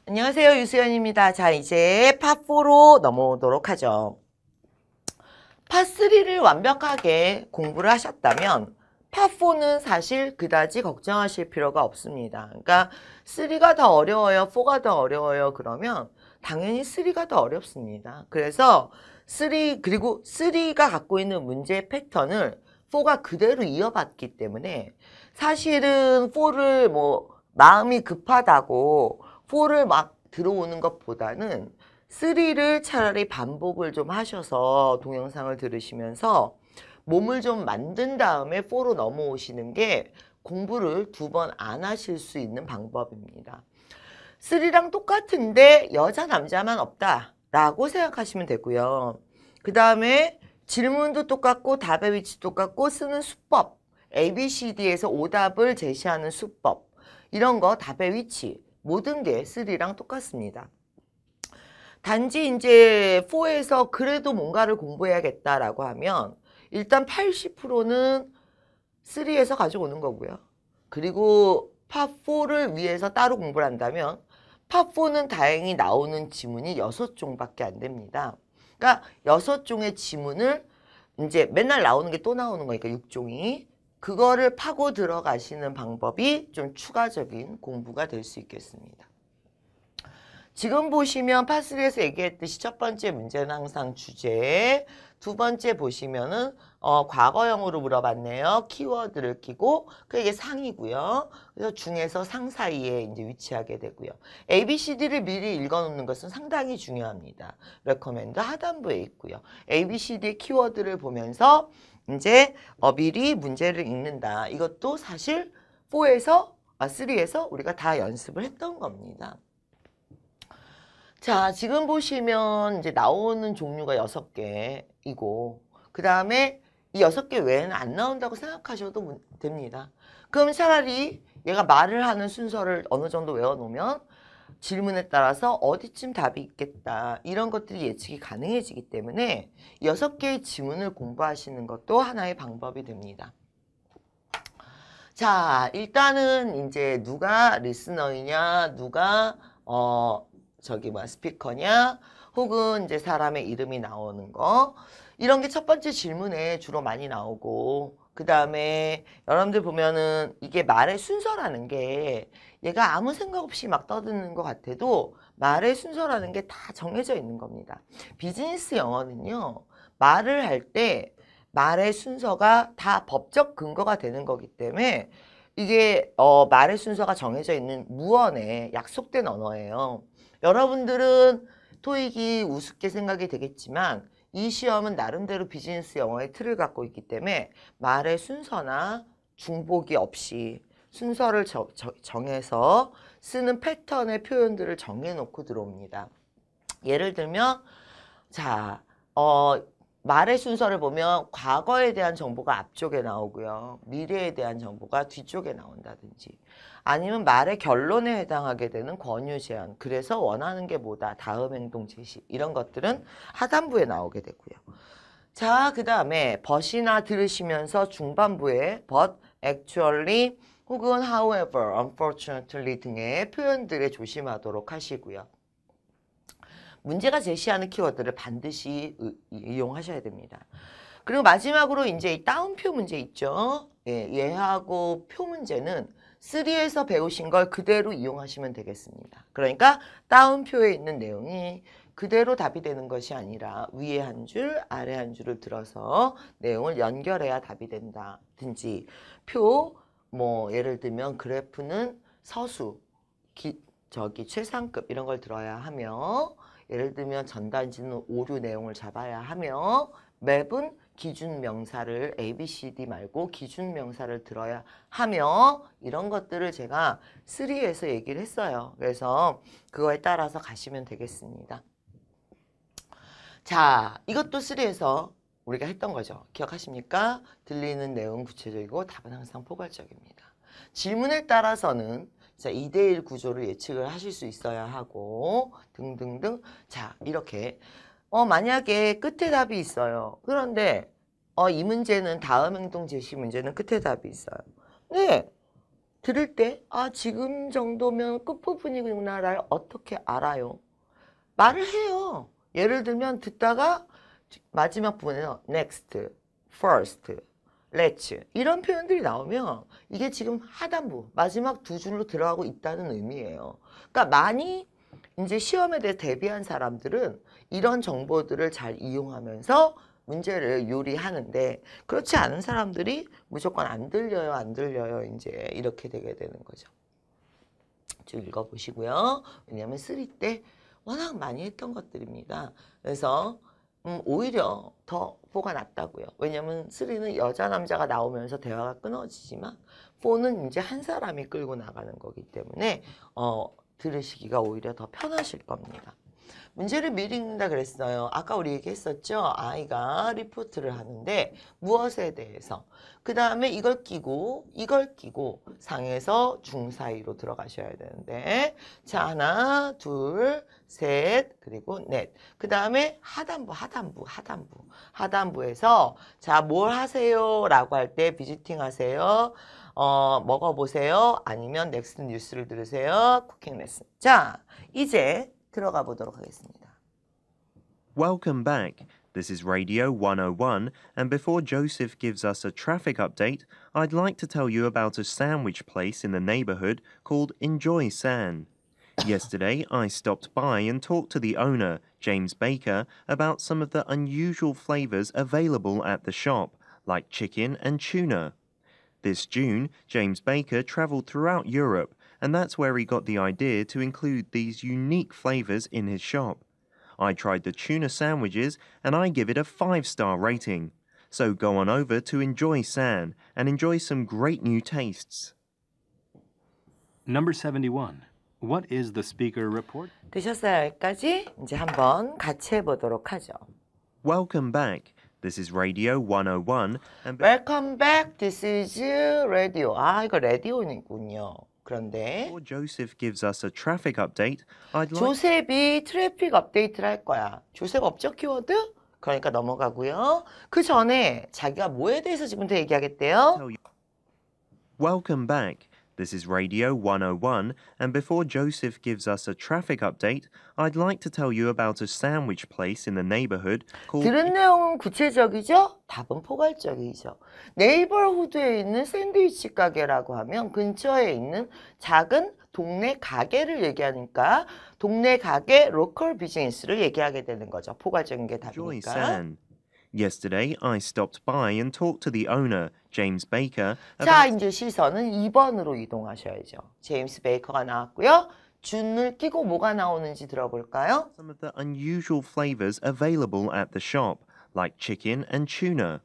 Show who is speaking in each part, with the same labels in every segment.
Speaker 1: 안녕하세요. 유수연입니다. 자, 이제 파4로 넘어오도록 하죠. 파3를 완벽하게 공부를 하셨다면 파4는 사실 그다지 걱정하실 필요가 없습니다. 그러니까 3가 더 어려워요, 4가 더 어려워요 그러면 당연히 3가 더 어렵습니다. 그래서 그리고 3가 갖고 있는 문제의 패턴을 4가 그대로 이어받기 때문에 사실은 4를 마음이 급하다고 4를 막 들어오는 것보다는 3를 차라리 반복을 좀 하셔서 동영상을 들으시면서 몸을 좀 만든 다음에 4로 넘어오시는 게 공부를 2번 안 하실 수 있는 방법입니다. 3랑 똑같은데 여자 남자만 없다라고 생각하시면 되고요. 그 다음에 질문도 똑같고 답의 위치 똑같고 쓰는 수법, ABCD에서 오답을 제시하는 수법 이런 거 답의 위치 모든 게 3랑 똑같습니다. 단지 이제 4에서 그래도 뭔가를 공부해야겠다라고 하면 일단 80%는 3에서 가져오는 거고요. 그리고 파4를 위해서 따로 공부를 한다면 파4는 다행히 나오는 지문이 6종밖에 안 됩니다. 그러니까 6종의 지문을 이제 맨날 나오는 게 또 나오는 거니까 6종이 그거를 파고 들어가시는 방법이 좀 추가적인 공부가 될 수 있겠습니다. 지금 보시면 파3에서 얘기했듯이 첫 번째 문제는 항상 주제, 두 번째 보시면은 과거형으로 물어봤네요. 키워드를 끼고 그게 상이고요. 그래서 중에서 상 사이에 이제 위치하게 되고요. ABCD를 미리 읽어놓는 것은 상당히 중요합니다. 레커멘드 하단부에 있고요. ABCD 키워드를 보면서 이제 미리 문제를 읽는다. 이것도 사실 3에서 우리가 다 연습을 했던 겁니다. 자, 지금 보시면 이제 나오는 종류가 6개이고 그 다음에 이 6개 외에는 안 나온다고 생각하셔도 됩니다. 그럼 차라리 얘가 말을 하는 순서를 어느 정도 외워놓으면 질문에 따라서 어디쯤 답이 있겠다 이런 것들이 예측이 가능해지기 때문에 6개의 지문을 공부하시는 것도 하나의 방법이 됩니다. 자, 일단은 이제 누가 리스너이냐 누가 스피커냐, 혹은 이제 사람의 이름이 나오는 거. 이런 게 첫 번째 질문에 주로 많이 나오고, 그 다음에 여러분들 보면은 이게 말의 순서라는 게 얘가 아무 생각 없이 막 떠드는 것 같아도 말의 순서라는 게 다 정해져 있는 겁니다. 비즈니스 영어는요, 말을 할 때 말의 순서가 다 법적 근거가 되는 거기 때문에 이게 말의 순서가 정해져 있는 무언의 약속된 언어예요. 여러분들은 토익이 우습게 생각이 되겠지만 이 시험은 나름대로 비즈니스 영어의 틀을 갖고 있기 때문에 말의 순서나 중복이 없이 순서를 정해서 쓰는 패턴의 표현들을 정해놓고 들어옵니다. 예를 들면 자, 말의 순서를 보면 과거에 대한 정보가 앞쪽에 나오고요. 미래에 대한 정보가 뒤쪽에 나온다든지 아니면 말의 결론에 해당하게 되는 권유 제안 그래서 원하는 게 뭐다 다음 행동 제시 이런 것들은 하단부에 나오게 되고요. 자, 그 다음에 but이나 들으시면서 중반부에 but, actually 혹은 however, unfortunately 등의 표현들에 조심하도록 하시고요. 문제가 제시하는 키워드를 반드시 이용하셔야 됩니다. 그리고 마지막으로 이제 이 따옴표 문제 있죠. 예, 얘하고 표 문제는 3에서 배우신 걸 그대로 이용하시면 되겠습니다. 그러니까 따옴표에 있는 내용이 그대로 답이 되는 것이 아니라 위에 한 줄, 아래 한 줄을 들어서 내용을 연결해야 답이 된다든지 예를 들면 그래프는 서수, 최상급 이런 걸 들어야 하며 예를 들면 전단지는 오류 내용을 잡아야 하며 맵은 기준 명사를 ABCD 말고 기준 명사를 들어야 하며 이런 것들을 제가 3에서 얘기를 했어요. 그래서 그거에 따라서 가시면 되겠습니다. 자, 이것도 3에서 우리가 했던 거죠. 기억하십니까? 들리는 내용 구체적이고 답은 항상 포괄적입니다. 질문에 따라서는 2대1 구조를 예측을 하실 수 있어야 하고 등등등. 자, 이렇게 만약에 끝에 답이 있어요. 그런데 이 문제는 다음 행동 제시 문제는 끝에 답이 있어요. 네, 들을 때 아, 지금 정도면 끝부분이구나를 어떻게 알아요? 말을 해요. 예를 들면 듣다가 마지막 부분에서 next, first, let's 이런 표현들이 나오면 이게 지금 하단부 마지막 두 줄로 들어가고 있다는 의미예요. 그러니까 많이 이제 시험에 대해 대비한 사람들은 이런 정보들을 잘 이용하면서 문제를 요리하는데 그렇지 않은 사람들이 무조건 안 들려요, 안 들려요. 이제 이렇게 되게 되는 거죠. 쭉 읽어보시고요. 왜냐하면 3 때 워낙 많이 했던 것들입니다. 그래서 오히려 더 4가 낫다고요. 왜냐하면 3는 여자 남자가 나오면서 대화가 끊어지지만 4는 이제 한 사람이 끌고 나가는 거기 때문에 들으시기가 오히려 더 편하실 겁니다. 문제를 미리 읽는다 그랬어요. 아까 우리 얘기했었죠. 아이가 리포트를 하는데 무엇에 대해서. 그 다음에 이걸 끼고 상에서 중 사이로 들어가셔야 되는데 자 하나 둘 셋 그리고 넷. 그 다음에 하단부에서 자 뭘 하세요 라고 할 때 비지팅 하세요. 먹어보세요. 아니면 넥스트 뉴스를 들으세요. 쿠킹 레슨. 자 이제 들어가 보도록 하겠습니다.
Speaker 2: Welcome back. This is Radio 101, and before Joseph gives us a traffic update, I'd like to tell you about a sandwich place in the neighborhood called Enjoy San. Yesterday, I stopped by and talked to the owner, James Baker, about some of the unusual flavors available at the shop, like chicken and tuna. This June, James Baker traveled throughout Europe, and that's where he got the idea to include these unique flavors in his shop. I tried the tuna sandwiches and I give it a 5-star rating. So go on over to Enjoy San and enjoy some great new tastes.
Speaker 3: Number 71. What is the speaker report?
Speaker 1: 되셨어요? 여기까지 이제 한번 같이 해보도록 하죠.
Speaker 2: Welcome back. This is Radio 101 and
Speaker 1: Welcome back. This is radio. 아, 이거 라디오군요. 그런데
Speaker 2: before Joseph gives us a traffic update, I'd like
Speaker 1: 조셉이 트래픽 업데이트를 할 거야. 조셉 없죠? 키워드? 그러니까 넘어가고요. 그 전에 자기가 뭐에 대해서 지금부터 얘기하겠대요?
Speaker 2: to tell you. Welcome back. This is Radio 101, and before Joseph gives us a traffic update, I'd like to tell you about a sandwich place in the neighborhood called
Speaker 1: 들은 내용은 구체적이죠? 답은 포괄적이죠. 네이버후드에 있는 샌드위치 가게라고 하면 근처에 있는 작은 동네 가게를 얘기하니까 동네 가게 로컬 비즈니스를 얘기하게 되는 거죠. 포괄적인 게
Speaker 2: Enjoy
Speaker 1: 답이니까.
Speaker 2: San. Yesterday, I stopped by and talked to the owner, James Baker,
Speaker 1: 자,
Speaker 2: about
Speaker 1: 이제 시선은 2번으로 이동하셔야죠. 제임스 베이커가 나왔고요. 준을 끼고 뭐가 나오는지 들어볼까요?
Speaker 2: some of the unusual flavors available at the shop, like chicken and tuna.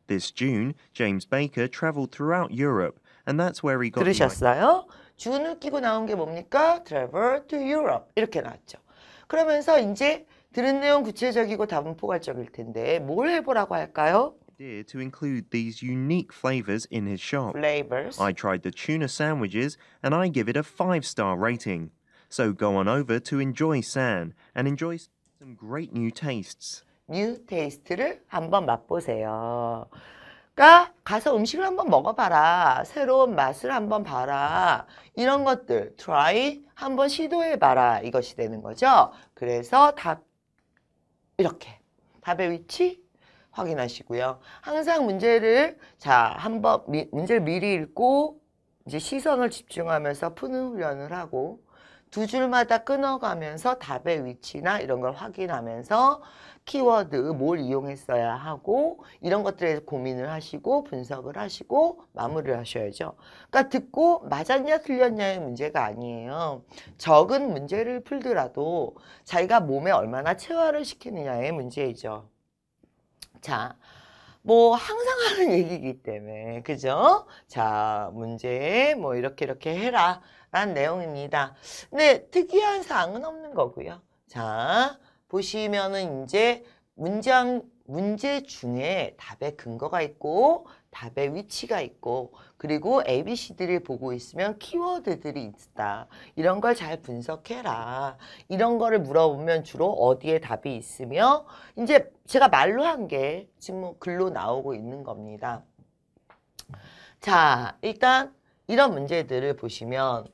Speaker 2: This June, James Baker traveled throughout Europe, and that's where he got the idea.
Speaker 1: 들으셨어요? 준을 끼고 나온 게 뭡니까? Travel to Europe 이렇게 나왔죠. 그러면서 이제 들은 내용 구체적이고 답은 포괄적일 텐데 뭘 해보라고 할까요?
Speaker 2: To include these unique flavors in his shop.
Speaker 1: Flavors.
Speaker 2: I tried the tuna sandwiches and I give it a 5-star rating. So go on over to Enjoy San and enjoy some great new tastes.
Speaker 1: New taste를 한번 맛보세요. 그러니까 가서 음식을 한번 먹어봐라. 새로운 맛을 한번 봐라. 이런 것들 try 한번 시도해봐라. 이것이 되는 거죠. 그래서 답 이렇게 답의 위치 확인하시고요. 항상 문제를 한번 문제를 미리 읽고 이제 시선을 집중하면서 푸는 훈련을 하고 두 줄마다 끊어가면서 답의 위치나 이런 걸 확인하면서 키워드 뭘 이용했어야 하고 이런 것들에 대해서 고민을 하시고 분석을 하시고 마무리를 하셔야죠. 그러니까 듣고 맞았냐 틀렸냐의 문제가 아니에요. 적은 문제를 풀더라도 자기가 몸에 얼마나 체화를 시키느냐의 문제이죠. 자, 뭐 항상 하는 얘기이기 때문에 그죠? 자, 문제 뭐 이렇게 해라 라는 내용입니다. 근데 특이한 사항은 없는 거고요. 자, 보시면은 이제 문제 중에 답의 근거가 있고 답의 위치가 있고 그리고 ABC들을 보고 있으면 키워드들이 있다. 이런 걸 잘 분석해라. 이런 거를 물어보면 주로 어디에 답이 있으며 이제 제가 말로 한 게 지금 글로 나오고 있는 겁니다. 자, 일단 이런 문제들을 보시면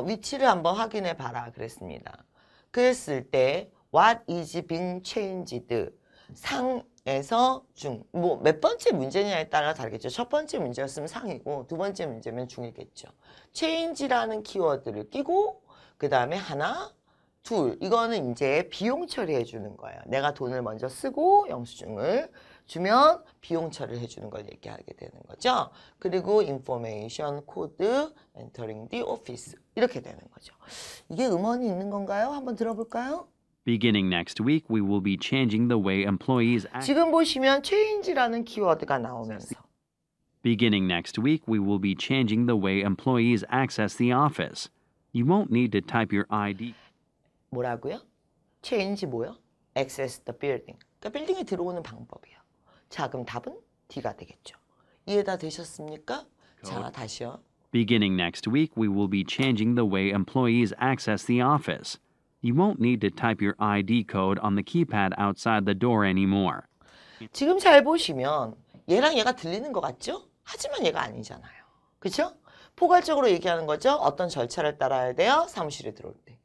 Speaker 1: 위치를 한번 확인해 봐라 그랬습니다. 그랬을 때 what is being changed 상에서 중, 뭐 몇 번째 문제냐에 따라 다르겠죠. 첫 번째 문제였으면 상이고 두 번째 문제면 중이겠죠. change라는 키워드를 끼고 그 다음에 하나, 둘 이거는 이제 비용 처리해 주는 거예요. 내가 돈을 먼저 쓰고 영수증을 주면 비용 처리를 해주는 걸 얘기하게 되는 거죠. 그리고 information code entering the office 이렇게 되는 거죠. 이게 음원이 있는 건가요? 한번 들어볼까요?
Speaker 4: Beginning next week, we will be changing the way employees
Speaker 1: 지금 보시면 change라는 키워드가 나오면서
Speaker 4: Beginning next week, we will be changing the way employees access the office. You won't need to type your ID.
Speaker 1: 뭐라고요? change 뭐요? access the building. 그러니까 빌딩에 들어오는 방법이에요. 자, 그럼 답은 D가 되겠죠. 이해 다 되셨습니까? 자, 다시요.
Speaker 4: Beginning next week, we will be changing the way employees access the office. You won't need to type your ID code on the keypad outside the door anymore.
Speaker 1: 지금 잘 보시면 얘랑 얘가 들리는 것 같죠? 하지만 얘가 아니잖아요. 그렇죠? 포괄적으로 얘기하는 거죠. 어떤 절차를 따라야 돼요? 사무실에 들어올 때.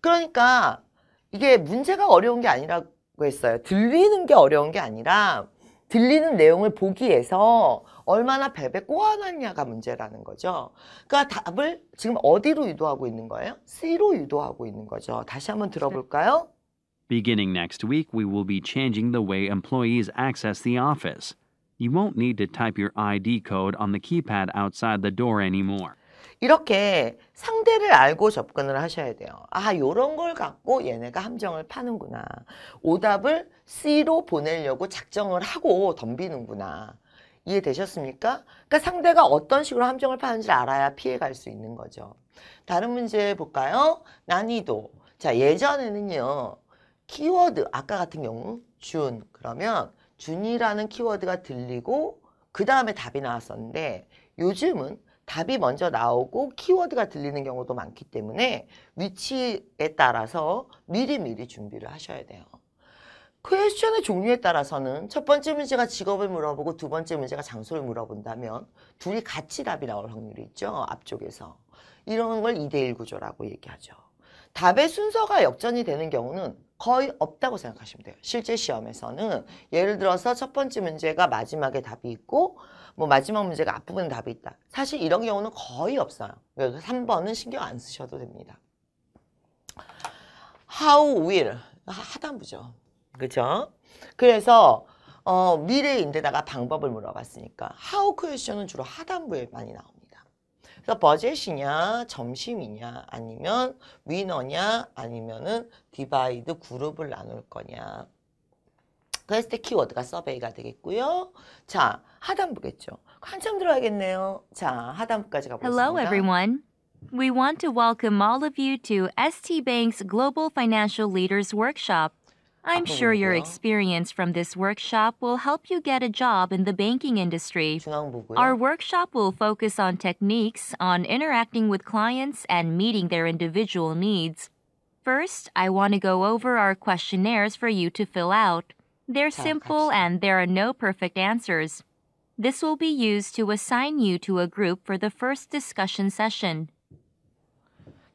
Speaker 1: 그러니까 이게 문제가 어려운 게 아니라고 했어요. 들리는 게 어려운 게 아니라 들리는 내용을 보기 위해서 얼마나 벨벳 꼬아놨냐가 문제라는 거죠. 그러니까 답을 지금 어디로 유도하고 있는 거예요? C로 유도하고 있는 거죠. 다시 한번 들어볼까요?
Speaker 4: Beginning next week, we will be changing the way employees access the office. You won't need to type your ID code on the keypad outside the door anymore.
Speaker 1: 이렇게 상대를 알고 접근을 하셔야 돼요. 아, 요런 걸 갖고 얘네가 함정을 파는구나. 오답을 C로 보내려고 작정을 하고 덤비는구나. 이해되셨습니까? 그러니까 상대가 어떤 식으로 함정을 파는지 알아야 피해갈 수 있는 거죠. 다른 문제 볼까요? 난이도. 자, 예전에는요. 키워드, 아까 같은 경우 준, 그러면 준이라는 키워드가 들리고 그 다음에 답이 나왔었는데 요즘은 답이 먼저 나오고 키워드가 들리는 경우도 많기 때문에 위치에 따라서 미리미리 준비를 하셔야 돼요. 퀘스천의 종류에 따라서는 첫 번째 문제가 직업을 물어보고 두 번째 문제가 장소를 물어본다면 둘이 같이 답이 나올 확률이 있죠. 앞쪽에서. 이런 걸 2대1 구조라고 얘기하죠. 답의 순서가 역전이 되는 경우는 거의 없다고 생각하시면 돼요. 실제 시험에서는 예를 들어서 첫 번째 문제가 마지막에 답이 있고 뭐 마지막 문제가 앞부분에 답이 있다. 사실 이런 경우는 거의 없어요. 그래서 3번은 신경 안 쓰셔도 됩니다. How will 하단부죠. 그렇죠? 그래서 미래인데다가 방법을 물어봤으니까 how question은 주로 하단부에 많이 나옵니다. 그래서 버젯이냐, 점심이냐, 아니면 위너냐, 아니면은 디바이드 그룹을 나눌 거냐. 그랬을 때 키워드가 서베이가 되겠고요. 자, 하단부겠죠. 한참 들어야겠네요. 자, 하단부까지 가보겠습니다.
Speaker 5: Hello, everyone. We want to welcome all of you to ST Bank's Global Financial Leaders Workshop. I'm sure your experience from this workshop will help you get a job in the banking industry.
Speaker 1: 중앙부고요.
Speaker 5: Our workshop will focus on techniques on interacting with clients and meeting their individual needs. First, I want to go over our questionnaires for you to fill out. They're simple and there are no perfect answers. This will be used to assign you to a group for the first discussion session.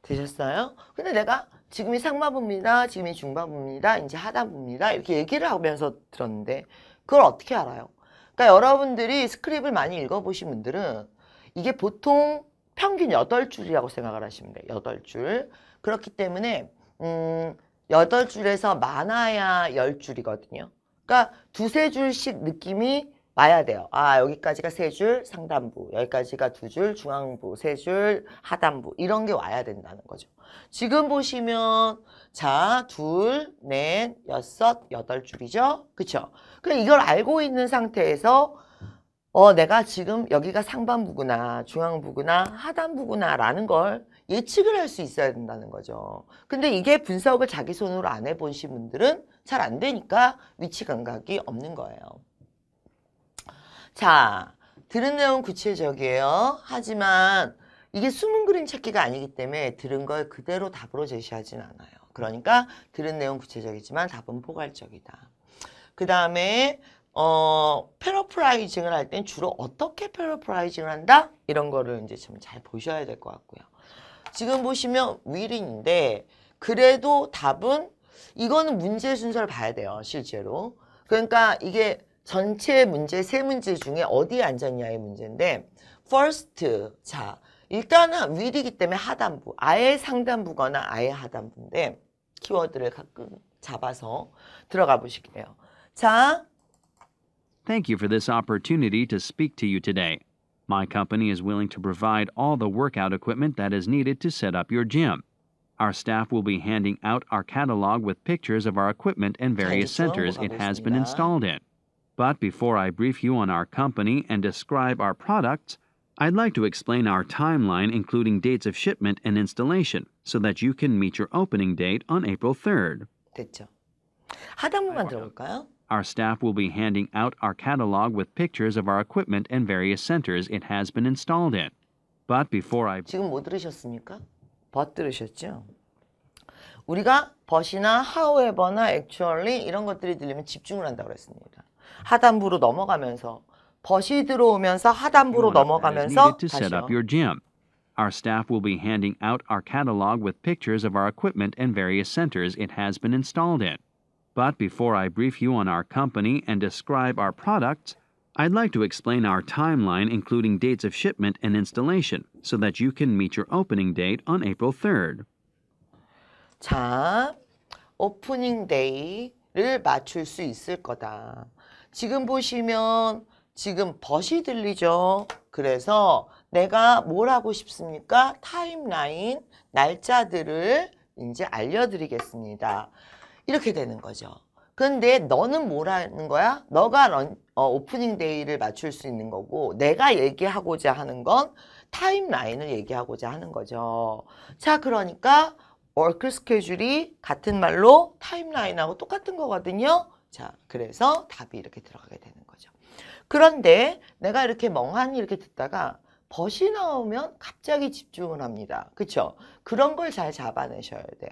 Speaker 1: 되셨어요? 근데 내가 지금이 상반부입니다. 지금이 중반부입니다. 이제 하단부입니다. 이렇게 얘기를 하면서 들었는데 그걸 어떻게 알아요? 그러니까 여러분들이 스크립을 많이 읽어보신 분들은 이게 보통 평균 8줄이라고 생각을 하시면 돼요. 8줄. 그렇기 때문에 8줄에서 많아야 10줄이거든요. 그러니까 2-3줄씩 느낌이 와야 돼요. 아, 여기까지가 3줄 상단부, 여기까지가 2줄 중앙부, 3줄 하단부 이런 게 와야 된다는 거죠. 지금 보시면 자, 2, 4, 6, 8줄이죠. 그쵸? 그럼 이걸 알고 있는 상태에서 내가 지금 여기가 상반부구나, 중앙부구나, 하단부구나 라는 걸 예측을 할 수 있어야 된다는 거죠. 근데 이게 분석을 자기 손으로 안 해보신 분들은 잘 안 되니까 위치 감각이 없는 거예요. 자, 들은 내용 구체적이에요. 하지만 이게 숨은 그림 찾기가 아니기 때문에 들은 걸 그대로 답으로 제시하진 않아요. 그러니까 들은 내용 구체적이지만 답은 포괄적이다. 그 다음에 패러프라이징을 할 땐 주로 어떻게 패러프라이징을 한다? 이런 거를 이제 좀 잘 보셔야 될 것 같고요. 지금 보시면 will인데 그래도 답은 이거는 문제 순서를 봐야 돼요. 실제로. 그러니까 이게 전체 문제 세 문제 중에 어디에 앉았냐의 문제인데 first 자 일단은 will이기 때문에 하단부 아예 상단부거나 아예 하단부인데 키워드를 가끔 잡아서 들어가 보실게요. 자
Speaker 4: Thank you for this opportunity to speak to you today. My company is willing to provide all the workout equipment that is needed to set up your gym. Our staff will be handing out our catalog with pictures of our equipment and various centers it has been installed in. But before I brief you on our company and describe our products, I'd like to explain our timeline, including dates of shipment and installation, so that you can meet your opening date on April 3rd.
Speaker 1: 됐죠. 하단부만 들어볼까요?
Speaker 4: Our staff will be handing out our catalog with pictures of our equipment and various centers it has been installed in. But before I...
Speaker 1: 지금 뭐 들으셨습니까? but 들으셨죠? 우리가 but이나 however나 actually 이런 것들이 들리면 집중을 한다고 그랬습니다. 하단부로 넘어가면서 but이 들어오면서 하단부로 넘어가면서
Speaker 4: to set up
Speaker 1: 다시요.
Speaker 4: your gym. Our staff will be handing out our catalog with pictures of our equipment and various centers it has been installed in. But before I brief you on our company and describe our products, I'd like to explain our timeline, including dates of shipment and installation, so that you can meet your opening date on April 3rd.
Speaker 1: 자, 오프닝 데이를 맞출 수 있을 거다. 지금 보시면 지금 but이 들리죠? 그래서 내가 뭘 하고 싶습니까? 타임라인, 날짜들을 이제 알려드리겠습니다. 이렇게 되는 거죠. 근데 너는 뭘 하는 거야? 너가 오프닝 데이를 맞출 수 있는 거고 내가 얘기하고자 하는 건 타임라인을 얘기하고자 하는 거죠. 자, 그러니까 워크 스케줄이 같은 말로 타임라인하고 똑같은 거거든요. 자, 그래서 답이 이렇게 들어가게 되는 거죠. 그런데 내가 이렇게 멍하니 이렇게 듣다가 but이 나오면 갑자기 집중을 합니다. 그쵸? 그런 걸 잘 잡아내셔야 돼요.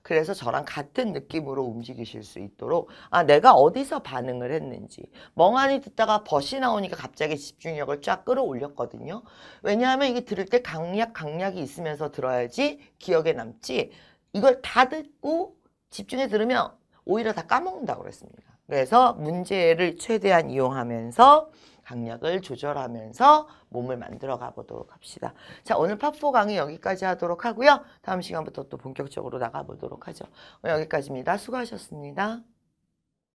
Speaker 1: 그래서 저랑 같은 느낌으로 움직이실 수 있도록 내가 어디서 반응을 했는지 멍하니 듣다가 but이 나오니까 갑자기 집중력을 쫙 끌어올렸거든요. 왜냐하면 이게 들을 때 강약이 있으면서 들어야지 기억에 남지 이걸 다 듣고 집중해 들으면 오히려 다 까먹는다고 그랬습니다. 그래서 문제를 최대한 이용하면서 강약을 조절하면서 몸을 만들어 가보도록 합시다. 자, 오늘 파4 강의 여기까지 하도록 하고요. 다음 시간부터 또 본격적으로 나가보도록 하죠. 여기까지입니다. 수고하셨습니다.